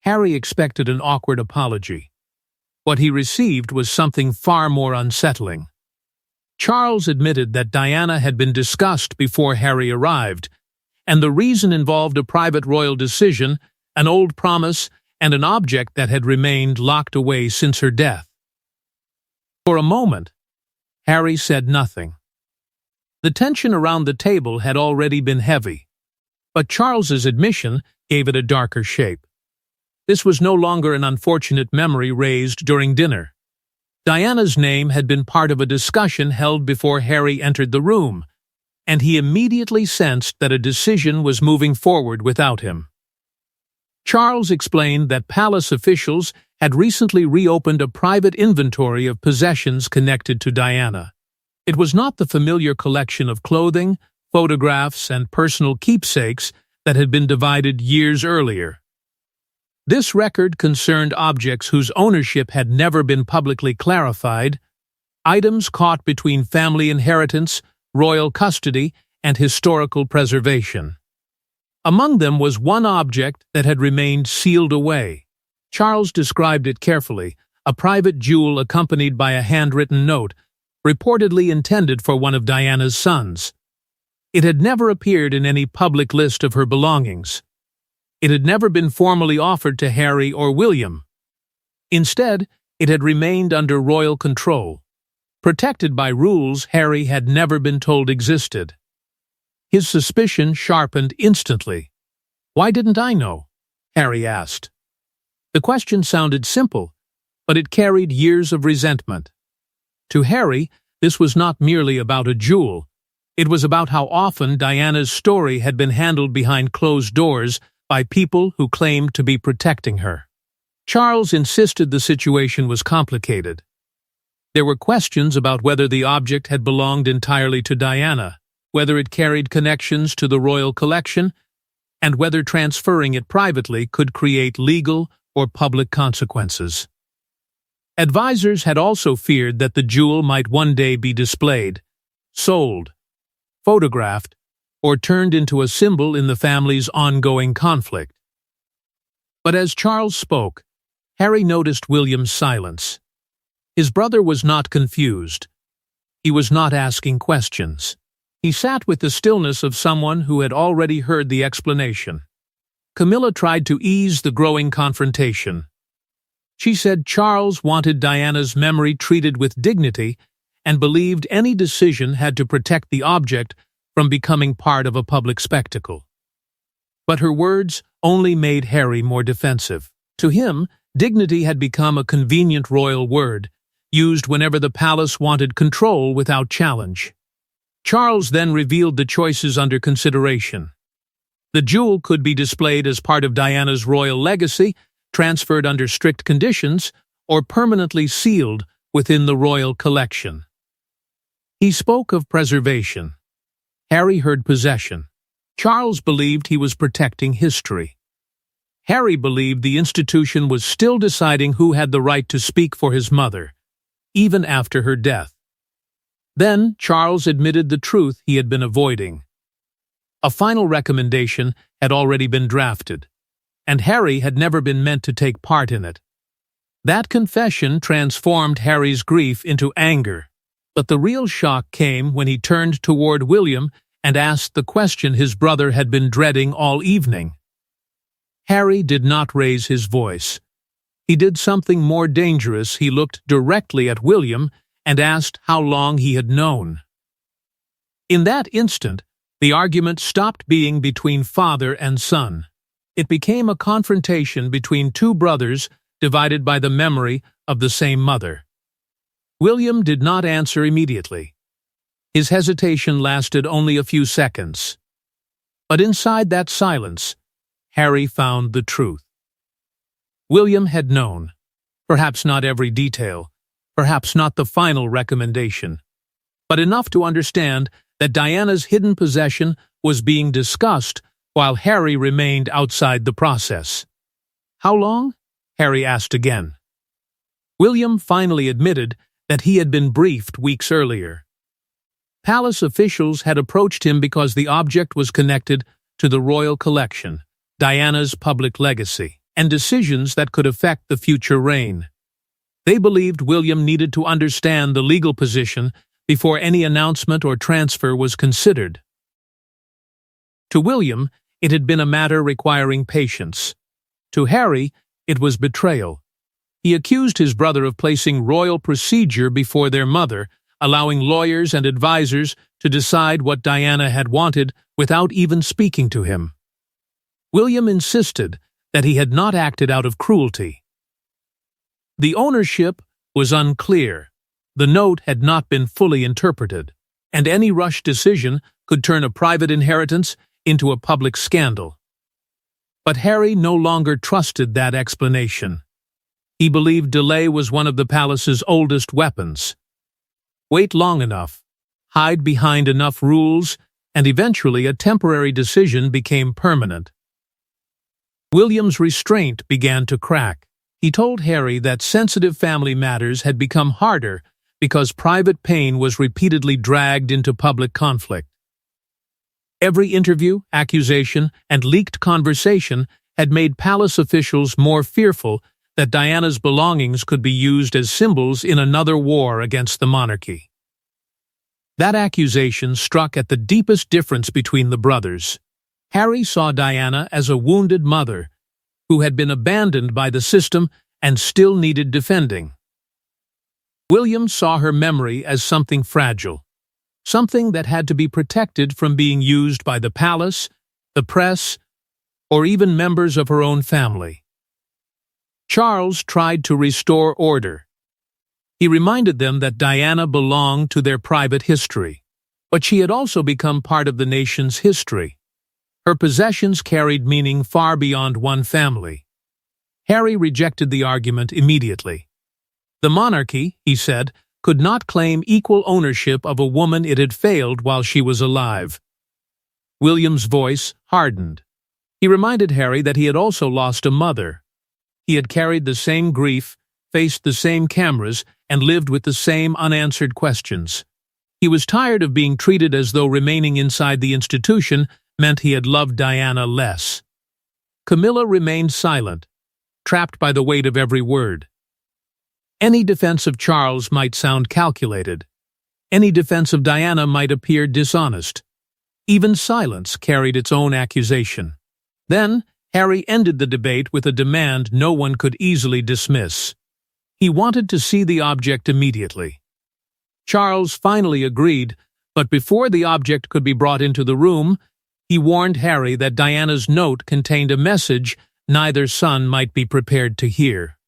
Harry expected an awkward apology. What he received was something far more unsettling. Charles admitted that Diana had been discussed before Harry arrived, and the reason involved a private royal decision, an old promise, and an object that had remained locked away since her death. For a moment, Harry said nothing. The tension around the table had already been heavy, but Charles's admission gave it a darker shape. This was no longer an unfortunate memory raised during dinner. Diana's name had been part of a discussion held before Harry entered the room, and he immediately sensed that a decision was moving forward without him. Charles explained that palace officials had recently reopened a private inventory of possessions connected to Diana. It was not the familiar collection of clothing, photographs, and personal keepsakes that had been divided years earlier. This record concerned objects whose ownership had never been publicly clarified, items caught between family inheritance, royal custody, and historical preservation. Among them was one object that had remained sealed away. Charles described it carefully, a private jewel accompanied by a handwritten note, reportedly intended for one of Diana's sons. It had never appeared in any public list of her belongings. It had never been formally offered to Harry or William. Instead, it had remained under royal control, protected by rules Harry had never been told existed. His suspicion sharpened instantly. "Why didn't I know?" Harry asked. The question sounded simple, but it carried years of resentment. To Harry, this was not merely about a jewel. It was about how often Diana's story had been handled behind closed doors by people who claimed to be protecting her. Charles insisted the situation was complicated. There were questions about whether the object had belonged entirely to Diana, whether it carried connections to the royal collection, and whether transferring it privately could create legal or public consequences. Advisors had also feared that the jewel might one day be displayed, sold, photographed, or turned into a symbol in the family's ongoing conflict. But as Charles spoke, Harry noticed William's silence. His brother was not confused. He was not asking questions. He sat with the stillness of someone who had already heard the explanation. Camilla tried to ease the growing confrontation. She said Charles wanted Diana's memory treated with dignity and believed any decision had to protect the object from becoming part of a public spectacle. But her words only made Harry more defensive. To him, dignity had become a convenient royal word, used whenever the palace wanted control without challenge. Charles then revealed the choices under consideration. The jewel could be displayed as part of Diana's royal legacy, transferred under strict conditions, or permanently sealed within the royal collection. He spoke of preservation. Harry heard possession. Charles believed he was protecting history. Harry believed the institution was still deciding who had the right to speak for his mother, even after her death. Then Charles admitted the truth he had been avoiding. A final recommendation had already been drafted, and Harry had never been meant to take part in it. That confession transformed Harry's grief into anger, but the real shock came when he turned toward William and asked the question his brother had been dreading all evening. Harry did not raise his voice. He did something more dangerous. He looked directly at William and asked how long he had known. In that instant, the argument stopped being between father and son. It became a confrontation between two brothers divided by the memory of the same mother. William did not answer immediately. His hesitation lasted only a few seconds. But inside that silence, Harry found the truth. William had known, perhaps not every detail, perhaps not the final recommendation, but enough to understand that Diana's hidden possession was being discussed while Harry remained outside the process. "How long?" Harry asked again. William finally admitted that he had been briefed weeks earlier. Palace officials had approached him because the object was connected to the royal collection, Diana's public legacy, and decisions that could affect the future reign. They believed William needed to understand the legal position before any announcement or transfer was considered. To William, it had been a matter requiring patience. To Harry, it was betrayal. He accused his brother of placing royal procedure before their mother, allowing lawyers and advisers to decide what Diana had wanted without even speaking to him. William insisted that he had not acted out of cruelty. The ownership was unclear, the note had not been fully interpreted, and any rushed decision could turn a private inheritance into a public scandal. But Harry no longer trusted that explanation. He believed delay was one of the palace's oldest weapons. Wait long enough, hide behind enough rules, and eventually a temporary decision became permanent. William's restraint began to crack. He told Harry that sensitive family matters had become harder because private pain was repeatedly dragged into public conflict. Every interview, accusation, and leaked conversation had made palace officials more fearful that Diana's belongings could be used as symbols in another war against the monarchy. That accusation struck at the deepest difference between the brothers. Harry saw Diana as a wounded mother who had been abandoned by the system and still needed defending. William saw her memory as something fragile, something that had to be protected from being used by the palace, the press, or even members of her own family. Charles tried to restore order. He reminded them that Diana belonged to their private history, but she had also become part of the nation's history. Her possessions carried meaning far beyond one family. Harry rejected the argument immediately. The monarchy, he said, could not claim equal ownership of a woman it had failed while she was alive. William's voice hardened. He reminded Harry that he had also lost a mother. He had carried the same grief, faced the same cameras, and lived with the same unanswered questions. He was tired of being treated as though remaining inside the institution meant he had loved Diana less. Camilla remained silent, trapped by the weight of every word. Any defense of Charles might sound calculated. Any defense of Diana might appear dishonest. Even silence carried its own accusation. Then, Harry ended the debate with a demand no one could easily dismiss. He wanted to see the object immediately. Charles finally agreed, but before the object could be brought into the room, he warned Harry that Diana's note contained a message neither son might be prepared to hear.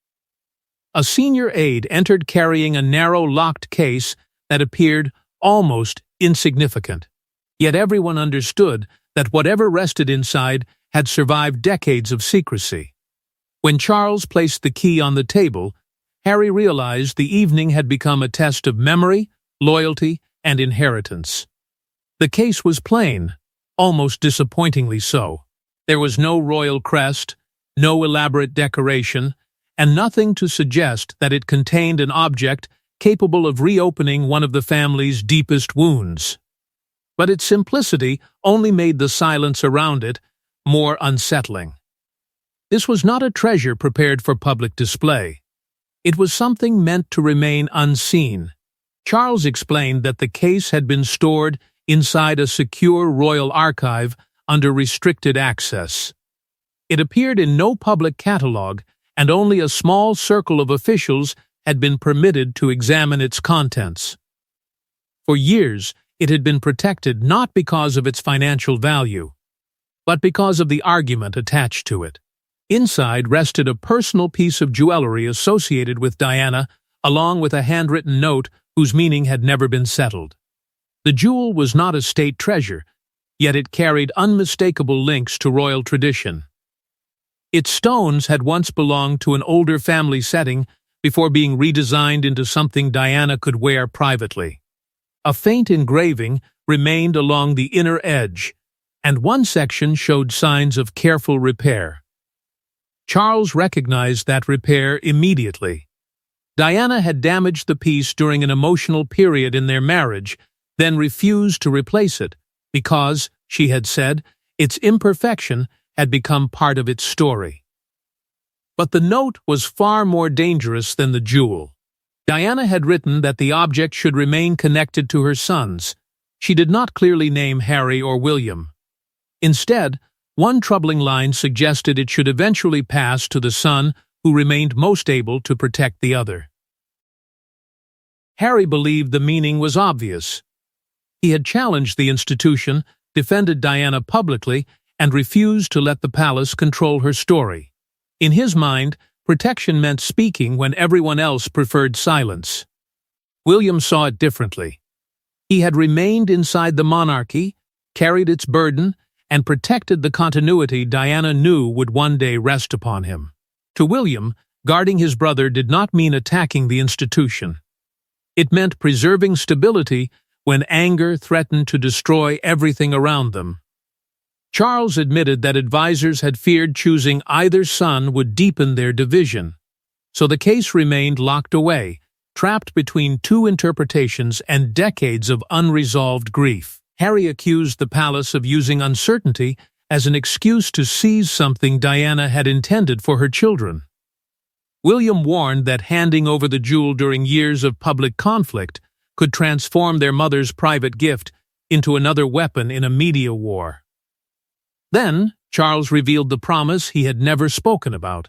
A senior aide entered carrying a narrow locked case that appeared almost insignificant. Yet everyone understood that whatever rested inside had survived decades of secrecy. When Charles placed the key on the table, Harry realized the evening had become a test of memory, loyalty, and inheritance. The case was plain, almost disappointingly so. There was no royal crest, no elaborate decoration, and nothing to suggest that it contained an object capable of reopening one of the family's deepest wounds. But its simplicity only made the silence around it more unsettling. This was not a treasure prepared for public display. It was something meant to remain unseen. Charles explained that the case had been stored inside a secure royal archive under restricted access. It appeared in no public catalogue, and only a small circle of officials had been permitted to examine its contents. For years, it had been protected not because of its financial value, but because of the argument attached to it. Inside rested a personal piece of jewelry associated with Diana, along with a handwritten note whose meaning had never been settled. The jewel was not a state treasure, yet it carried unmistakable links to royal tradition. Its stones had once belonged to an older family setting before being redesigned into something Diana could wear privately. A faint engraving remained along the inner edge, and one section showed signs of careful repair. Charles recognized that repair immediately. Diana had damaged the piece during an emotional period in their marriage, then refused to replace it because, she had said, its imperfection had become part of its story. But the note was far more dangerous than the jewel. Diana had written that the object should remain connected to her sons. She did not clearly name Harry or William. Instead, one troubling line suggested it should eventually pass to the son who remained most able to protect the other. Harry believed the meaning was obvious. He had challenged the institution, defended Diana publicly, and refused to let the palace control her story. In his mind, protection meant speaking when everyone else preferred silence. William saw it differently. He had remained inside the monarchy, carried its burden, and protected the continuity Diana knew would one day rest upon him. To William, guarding his brother did not mean attacking the institution. It meant preserving stability when anger threatened to destroy everything around them. Charles admitted that advisors had feared choosing either son would deepen their division, so the case remained locked away, trapped between two interpretations and decades of unresolved grief. Harry accused the palace of using uncertainty as an excuse to seize something Diana had intended for her children. William warned that handing over the jewel during years of public conflict could transform their mother's private gift into another weapon in a media war. Then, Charles revealed the promise he had never spoken about.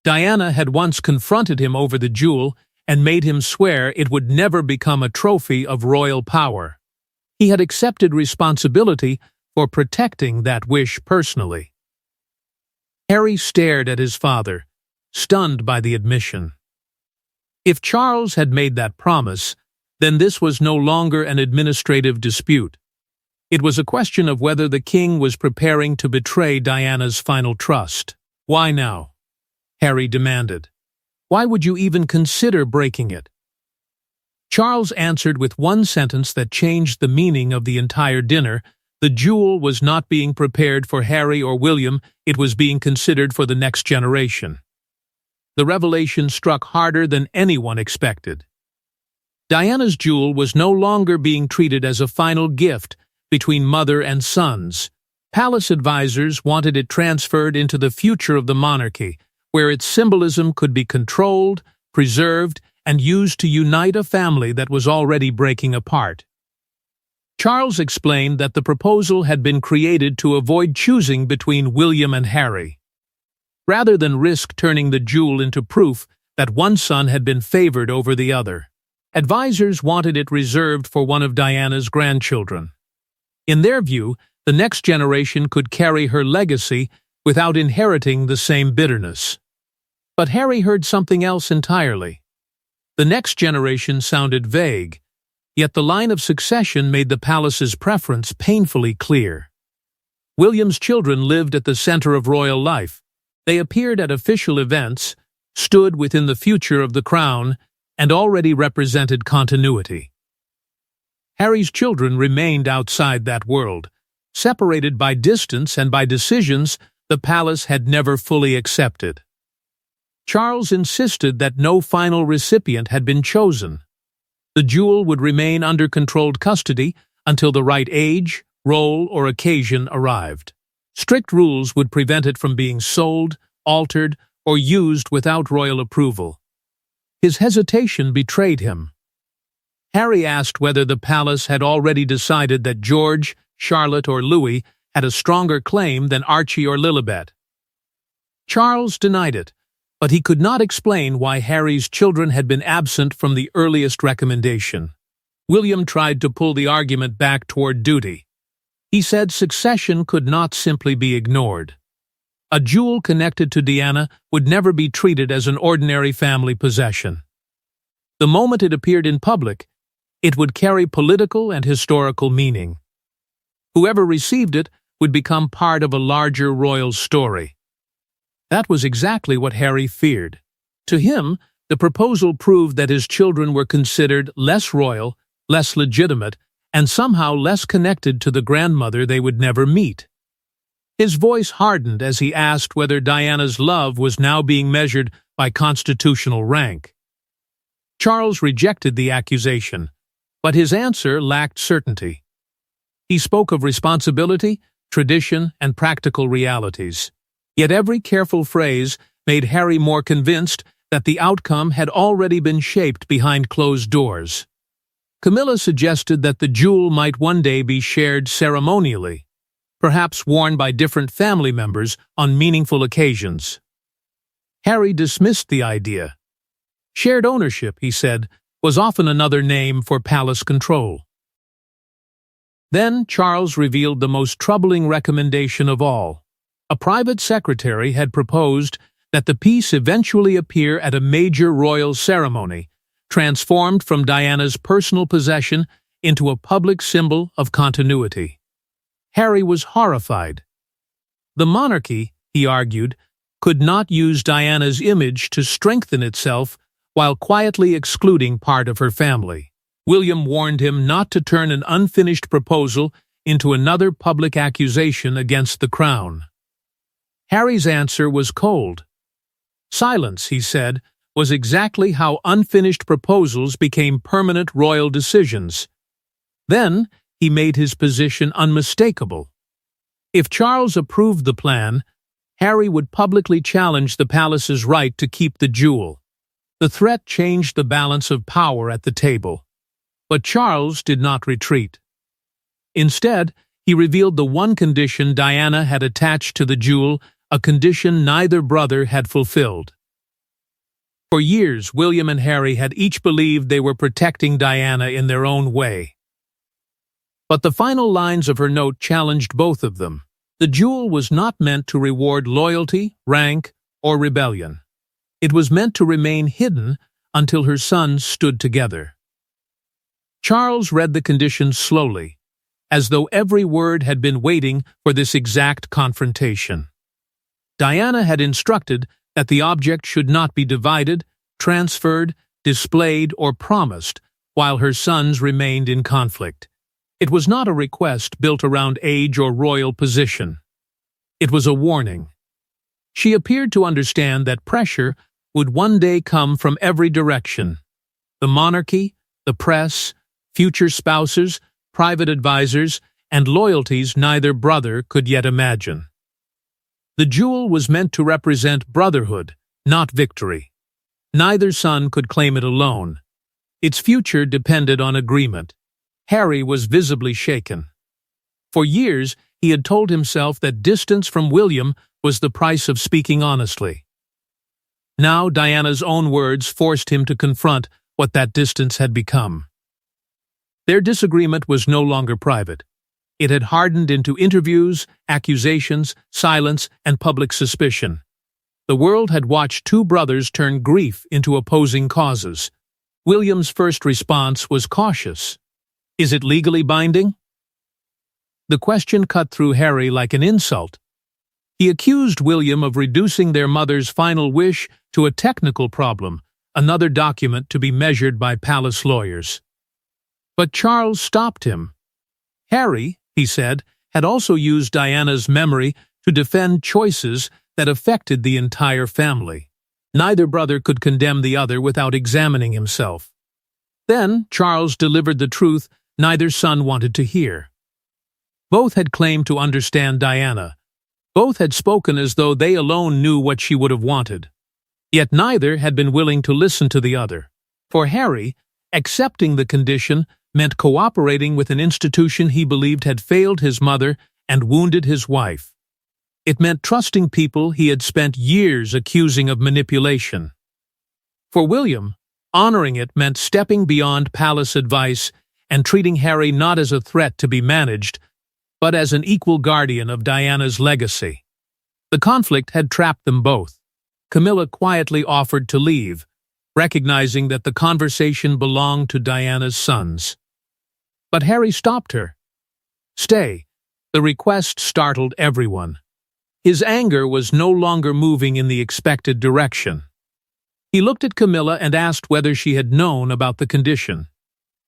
Diana had once confronted him over the jewel and made him swear it would never become a trophy of royal power. He had accepted responsibility for protecting that wish personally. Harry stared at his father, stunned by the admission. If Charles had made that promise, then this was no longer an administrative dispute. It was a question of whether the king was preparing to betray Diana's final trust. "Why now?" Harry demanded. "Why would you even consider breaking it?" Charles answered with one sentence that changed the meaning of the entire dinner. The jewel was not being prepared for Harry or William, it was being considered for the next generation. The revelation struck harder than anyone expected. Diana's jewel was no longer being treated as a final gift between mother and sons. Palace advisors wanted it transferred into the future of the monarchy, where its symbolism could be controlled, preserved, and used to unite a family that was already breaking apart. Charles explained that the proposal had been created to avoid choosing between William and Harry. Rather than risk turning the jewel into proof that one son had been favored over the other, advisors wanted it reserved for one of Diana's grandchildren. In their view, the next generation could carry her legacy without inheriting the same bitterness. But Harry heard something else entirely. The next generation sounded vague, yet the line of succession made the palace's preference painfully clear. William's children lived at the center of royal life. They appeared at official events, stood within the future of the crown, and already represented continuity. Harry's children remained outside that world, separated by distance and by decisions the palace had never fully accepted. Charles insisted that no final recipient had been chosen. The jewel would remain under controlled custody until the right age, role, or occasion arrived. Strict rules would prevent it from being sold, altered, or used without royal approval. His hesitation betrayed him. Harry asked whether the palace had already decided that George, Charlotte, or Louis had a stronger claim than Archie or Lilibet. Charles denied it, but he could not explain why Harry's children had been absent from the earliest recommendation. William tried to pull the argument back toward duty. He said succession could not simply be ignored. A jewel connected to Diana would never be treated as an ordinary family possession. The moment it appeared in public, it would carry political and historical meaning. Whoever received it would become part of a larger royal story. That was exactly what Harry feared. To him, the proposal proved that his children were considered less royal, less legitimate, and somehow less connected to the grandmother they would never meet. His voice hardened as he asked whether Diana's love was now being measured by constitutional rank. Charles rejected the accusation, but his answer lacked certainty. He spoke of responsibility, tradition, and practical realities. Yet every careful phrase made Harry more convinced that the outcome had already been shaped behind closed doors. Camilla suggested that the jewel might one day be shared ceremonially, perhaps worn by different family members on meaningful occasions. Harry dismissed the idea. Shared ownership, he said, was often another name for palace control. Then Charles revealed the most troubling recommendation of all. A private secretary had proposed that the piece eventually appear at a major royal ceremony, transformed from Diana's personal possession into a public symbol of continuity. Harry was horrified. The monarchy, he argued, could not use Diana's image to strengthen itself while quietly excluding part of her family. William warned him not to turn an unfinished proposal into another public accusation against the crown. Harry's answer was cold. Silence, he said, was exactly how unfinished proposals became permanent royal decisions. Then he made his position unmistakable. If Charles approved the plan, Harry would publicly challenge the palace's right to keep the jewel. The threat changed the balance of power at the table. But Charles did not retreat. Instead, he revealed the one condition Diana had attached to the jewel, a condition neither brother had fulfilled. For years, William and Harry had each believed they were protecting Diana in their own way. But the final lines of her note challenged both of them. The jewel was not meant to reward loyalty, rank, or rebellion. It was meant to remain hidden until her sons stood together. Charles read the conditions slowly, as though every word had been waiting for this exact confrontation. Diana had instructed that the object should not be divided, transferred, displayed, or promised while her sons remained in conflict. It was not a request built around age or royal position. It was a warning. She appeared to understand that pressure would one day come from every direction: the monarchy, the press, future spouses, private advisors, and loyalties neither brother could yet imagine. The jewel was meant to represent brotherhood, not victory. Neither son could claim it alone. Its future depended on agreement. Harry was visibly shaken. For years, he had told himself that distance from William was the price of speaking honestly. Now Diana's own words forced him to confront what that distance had become. Their disagreement was no longer private. It had hardened into interviews, accusations, silence, and public suspicion. The world had watched two brothers turn grief into opposing causes. William's first response was cautious. Is it legally binding? The question cut through Harry like an insult. He accused William of reducing their mother's final wish to a technical problem, another document to be measured by palace lawyers. But Charles stopped him. Harry, he said, had also used Diana's memory to defend choices that affected the entire family. Neither brother could condemn the other without examining himself. Then Charles delivered the truth neither son wanted to hear. Both had claimed to understand Diana. Both had spoken as though they alone knew what she would have wanted. Yet neither had been willing to listen to the other. For Harry, accepting the condition meant cooperating with an institution he believed had failed his mother and wounded his wife. It meant trusting people he had spent years accusing of manipulation. For William, honoring it meant stepping beyond palace advice and treating Harry not as a threat to be managed, but as an equal guardian of Diana's legacy. The conflict had trapped them both. Camilla quietly offered to leave, recognizing that the conversation belonged to Diana's sons. But Harry stopped her. Stay. The request startled everyone. His anger was no longer moving in the expected direction. He looked at Camilla and asked whether she had known about the condition.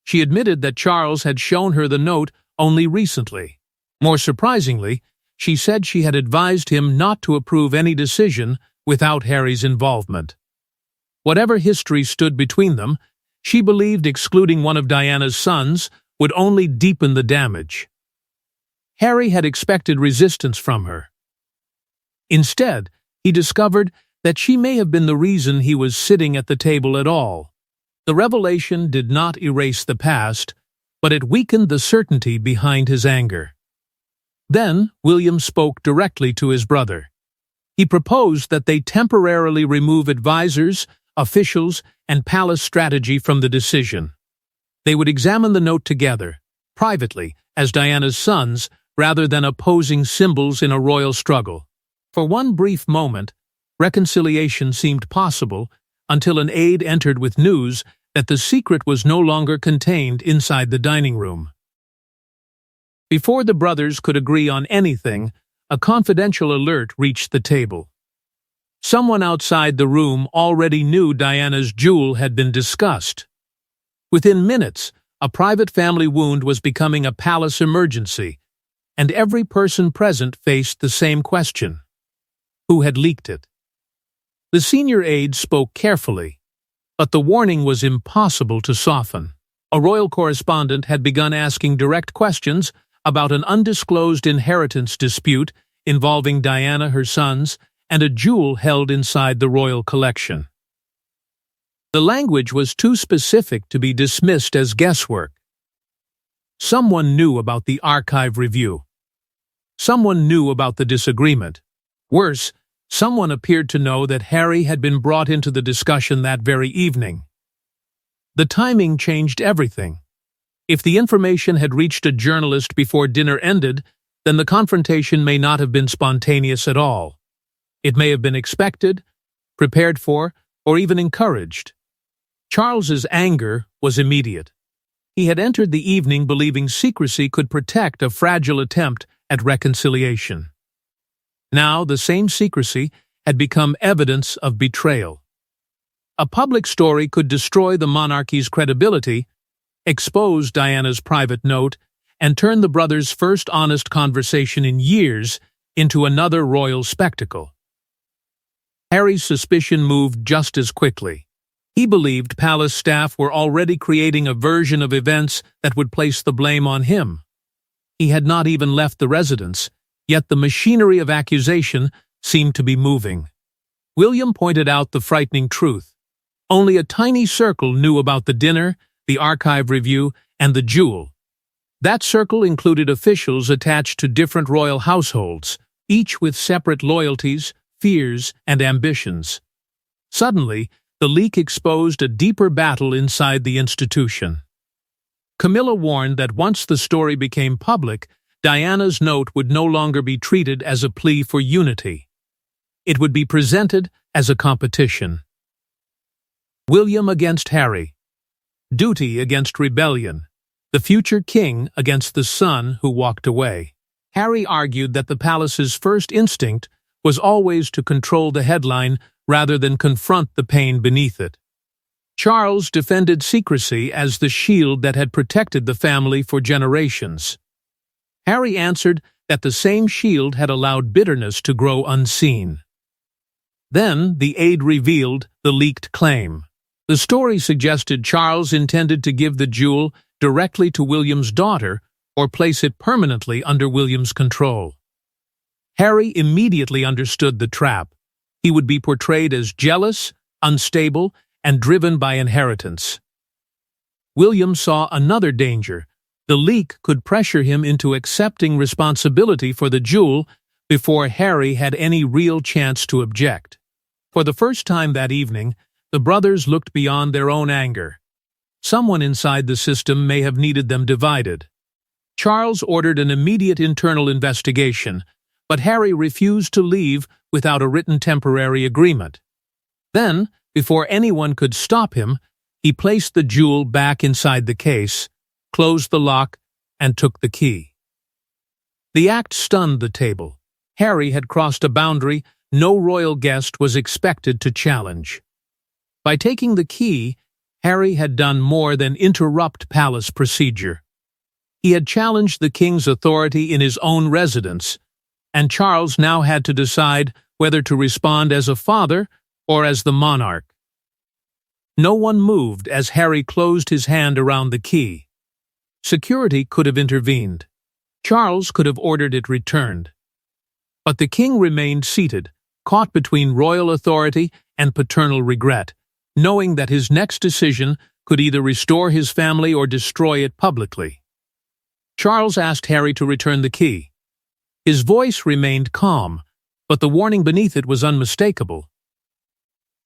She admitted that Charles had shown her the note only recently. More surprisingly, she said she had advised him not to approve any decision without Harry's involvement. Whatever history stood between them, she believed excluding one of Diana's sons would only deepen the damage. Harry had expected resistance from her. Instead, he discovered that she may have been the reason he was sitting at the table at all. The revelation did not erase the past, but it weakened the certainty behind his anger. Then William spoke directly to his brother. He proposed that they temporarily remove advisors, officials, and palace strategy from the decision. They would examine the note together, privately, as Diana's sons, rather than opposing symbols in a royal struggle. For one brief moment, reconciliation seemed possible until an aide entered with news that the secret was no longer contained inside the dining room. Before the brothers could agree on anything, a confidential alert reached the table. Someone outside the room already knew Diana's jewel had been discussed. Within minutes, a private family wound was becoming a palace emergency, and every person present faced the same question: who had leaked it? The senior aide spoke carefully, but the warning was impossible to soften. A royal correspondent had begun asking direct questions about an undisclosed inheritance dispute involving Diana, her sons, and a jewel held inside the royal collection. The language was too specific to be dismissed as guesswork. Someone knew about the archive review. Someone knew about the disagreement. Worse, someone appeared to know that Harry had been brought into the discussion that very evening. The timing changed everything. If the information had reached a journalist before dinner ended, then the confrontation may not have been spontaneous at all. It may have been expected, prepared for, or even encouraged. Charles's anger was immediate. He had entered the evening believing secrecy could protect a fragile attempt at reconciliation. Now the same secrecy had become evidence of betrayal. A public story could destroy the monarchy's credibility, expose Diana's private note, and turn the brothers' first honest conversation in years into another royal spectacle. Harry's suspicion moved just as quickly. He believed palace staff were already creating a version of events that would place the blame on him. He had not even left the residence, yet the machinery of accusation seemed to be moving. William pointed out the frightening truth. Only a tiny circle knew about the dinner, the archive review, and the jewel. That circle included officials attached to different royal households, each with separate loyalties, fears, and ambitions. Suddenly, the leak exposed a deeper battle inside the institution. Camilla warned that once the story became public, Diana's note would no longer be treated as a plea for unity. It would be presented as a competition. William against Harry. Duty against rebellion. The future king against the son who walked away. Harry argued that the palace's first instinct was always to control the headline rather than confront the pain beneath it. Charles defended secrecy as the shield that had protected the family for generations. Harry answered that the same shield had allowed bitterness to grow unseen. Then the aide revealed the leaked claim. The story suggested Charles intended to give the jewel directly to William's daughter or place it permanently under William's control. Harry immediately understood the trap. He would be portrayed as jealous, unstable, and driven by inheritance. William saw another danger. The leak could pressure him into accepting responsibility for the jewel before Harry had any real chance to object. For the first time that evening, the brothers looked beyond their own anger. Someone inside the system may have needed them divided. Charles ordered an immediate internal investigation, but Harry refused to leave without a written temporary agreement. Then, before anyone could stop him, he placed the jewel back inside the case, closed the lock, and took the key. The act stunned the table. Harry had crossed a boundary no royal guest was expected to challenge. By taking the key, Harry had done more than interrupt palace procedure. He had challenged the king's authority in his own residence, and Charles now had to decide whether to respond as a father or as the monarch. No one moved as Harry closed his hand around the key. Security could have intervened. Charles could have ordered it returned. But the king remained seated, caught between royal authority and paternal regret, knowing that his next decision could either restore his family or destroy it publicly. Charles asked Harry to return the key. His voice remained calm, but the warning beneath it was unmistakable.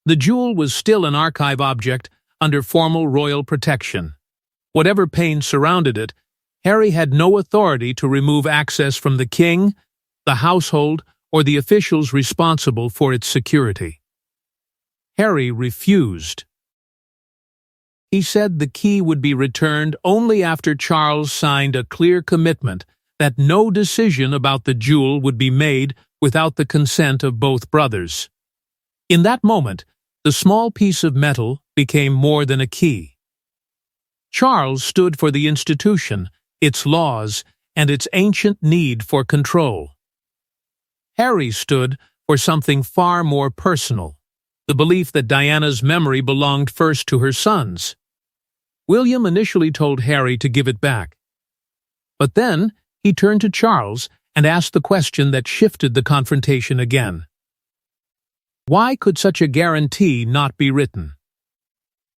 The jewel was still an archive object under formal royal protection. Whatever pain surrounded it, Harry had no authority to remove access from the king, the household, or the officials responsible for its security. Harry refused. He said the key would be returned only after Charles signed a clear commitment that no decision about the jewel would be made without the consent of both brothers. In that moment, the small piece of metal became more than a key. Charles stood for the institution, its laws, and its ancient need for control. Harry stood for something far more personal, the belief that Diana's memory belonged first to her sons. William initially told Harry to give it back. But then he turned to Charles and asked the question that shifted the confrontation again. Why could such a guarantee not be written?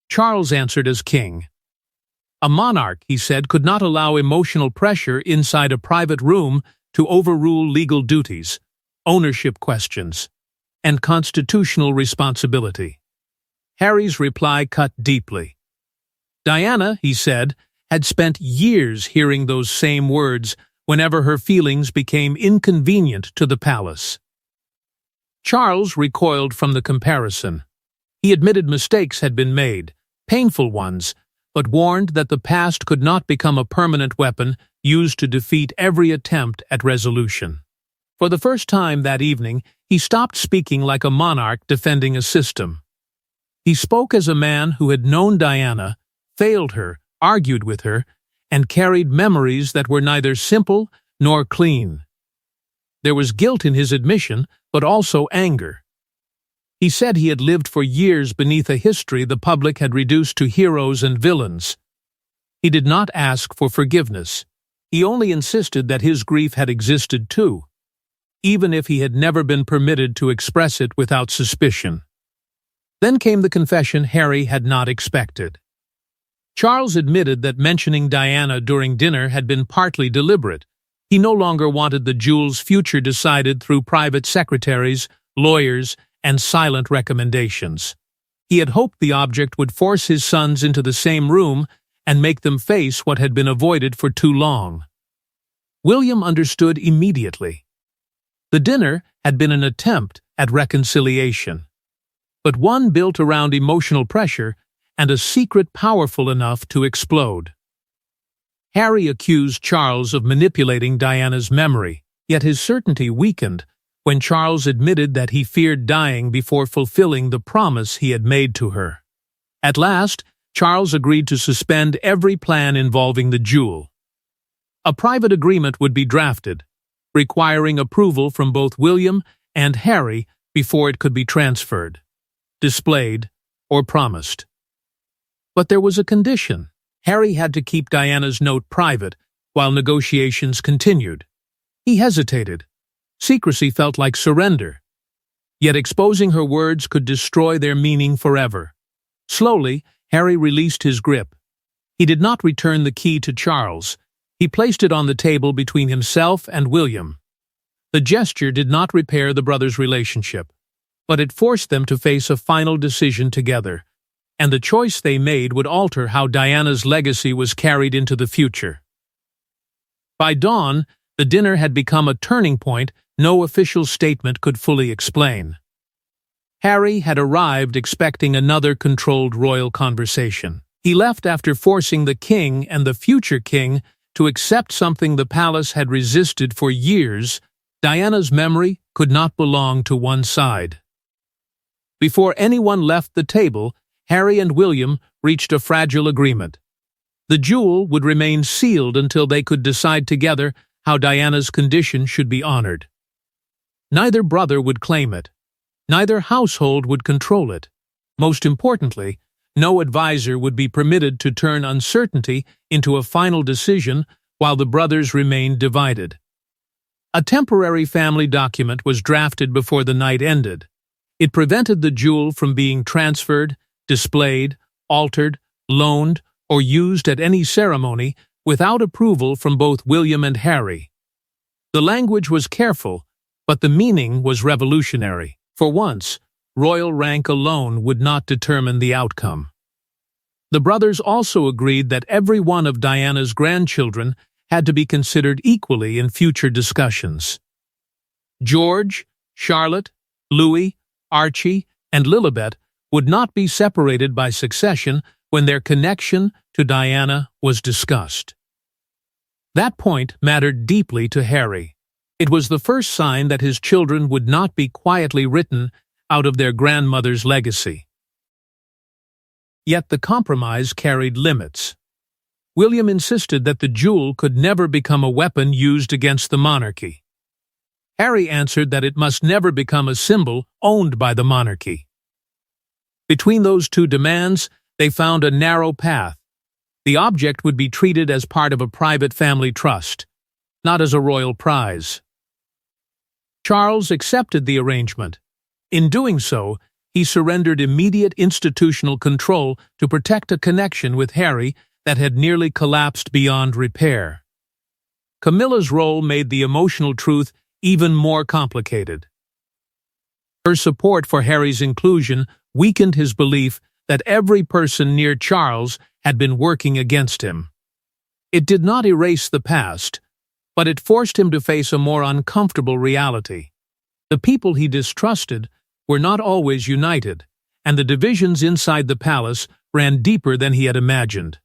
Charles answered as king. A monarch, he said, could not allow emotional pressure inside a private room to overrule legal duties, ownership questions, and constitutional responsibility. Harry's reply cut deeply. Diana, he said, had spent years hearing those same words whenever her feelings became inconvenient to the palace. Charles recoiled from the comparison. He admitted mistakes had been made, painful ones, but warned that the past could not become a permanent weapon used to defeat every attempt at resolution. For the first time that evening, he stopped speaking like a monarch defending a system. He spoke as a man who had known Diana, failed her, argued with her, and carried memories that were neither simple nor clean. There was guilt in his admission, but also anger. He said he had lived for years beneath a history the public had reduced to heroes and villains. He did not ask for forgiveness. He only insisted that his grief had existed too, even if he had never been permitted to express it without suspicion. Then came the confession Harry had not expected. Charles admitted that mentioning Diana during dinner had been partly deliberate. He no longer wanted the jewel's future decided through private secretaries, lawyers, and silent recommendations. He had hoped the object would force his sons into the same room and make them face what had been avoided for too long. William understood immediately. The dinner had been an attempt at reconciliation, but one built around emotional pressure and a secret powerful enough to explode. Harry accused Charles of manipulating Diana's memory, yet his certainty weakened when Charles admitted that he feared dying before fulfilling the promise he had made to her. At last, Charles agreed to suspend every plan involving the jewel. A private agreement would be drafted, requiring approval from both William and Harry before it could be transferred, displayed, or promised. But there was a condition. Harry had to keep Diana's note private while negotiations continued. He hesitated. Secrecy felt like surrender. Yet exposing her words could destroy their meaning forever. Slowly, Harry released his grip. He did not return the key to Charles. He placed it on the table between himself and William. The gesture did not repair the brothers' relationship, but it forced them to face a final decision together, and the choice they made would alter how Diana's legacy was carried into the future. By dawn, the dinner had become a turning point no official statement could fully explain. Harry had arrived expecting another controlled royal conversation. He left after forcing the king and the future king to accept something the palace had resisted for years. Diana's memory could not belong to one side. Before anyone left the table, Harry and William reached a fragile agreement. The jewel would remain sealed until they could decide together how Diana's condition should be honored. Neither brother would claim it. Neither household would control it. Most importantly, no advisor would be permitted to turn uncertainty into a final decision while the brothers remained divided. A temporary family document was drafted before the night ended. It prevented the jewel from being transferred, displayed, altered, loaned, or used at any ceremony without approval from both William and Harry. The language was careful, but the meaning was revolutionary. For once, royal rank alone would not determine the outcome. The brothers also agreed that every one of Diana's grandchildren had to be considered equally in future discussions. George, Charlotte, Louis, Archie, and Lilibet would not be separated by succession when their connection to Diana was discussed. That point mattered deeply to Harry. It was the first sign that his children would not be quietly written out of their grandmother's legacy. Yet the compromise carried limits. William insisted that the jewel could never become a weapon used against the monarchy. Harry answered that it must never become a symbol owned by the monarchy. Between those two demands, they found a narrow path. The object would be treated as part of a private family trust, not as a royal prize. Charles accepted the arrangement. In doing so, he surrendered immediate institutional control to protect a connection with Harry that had nearly collapsed beyond repair. Camilla's role made the emotional truth even more complicated. Her support for Harry's inclusion weakened his belief that every person near Charles had been working against him. It did not erase the past, but it forced him to face a more uncomfortable reality. The people he distrusted were not always united, and the divisions inside the palace ran deeper than he had imagined.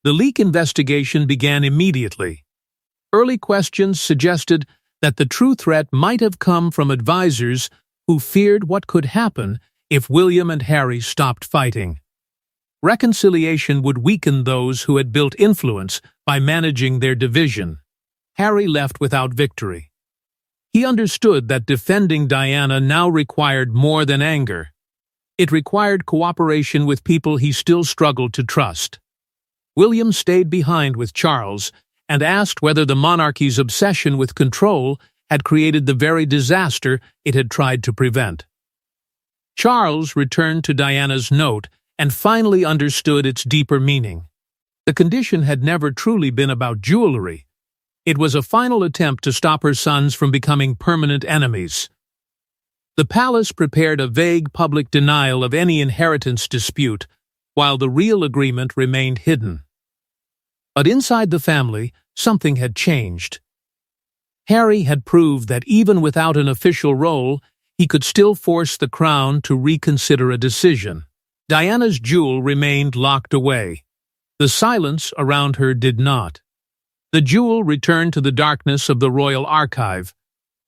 The leak investigation began immediately. Early questions suggested that the true threat might have come from advisors who feared what could happen if William and Harry stopped fighting. Reconciliation would weaken those who had built influence by managing their division. Harry left without victory. He understood that defending Diana now required more than anger. It required cooperation with people he still struggled to trust. William stayed behind with Charles and asked whether the monarchy's obsession with control had created the very disaster it had tried to prevent. Charles returned to Diana's note and finally understood its deeper meaning. The condition had never truly been about jewelry. It was a final attempt to stop her sons from becoming permanent enemies. The palace prepared a vague public denial of any inheritance dispute, while the real agreement remained hidden. But inside the family, something had changed. Harry had proved that even without an official role, he could still force the crown to reconsider a decision. Diana's jewel remained locked away. The silence around her did not. The jewel returned to the darkness of the royal archive,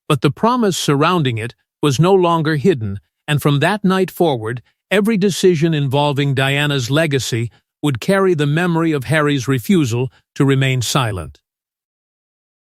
but the promise surrounding it was no longer hidden, and from that night forward, every decision involving Diana's legacy would carry the memory of Harry's refusal to remain silent.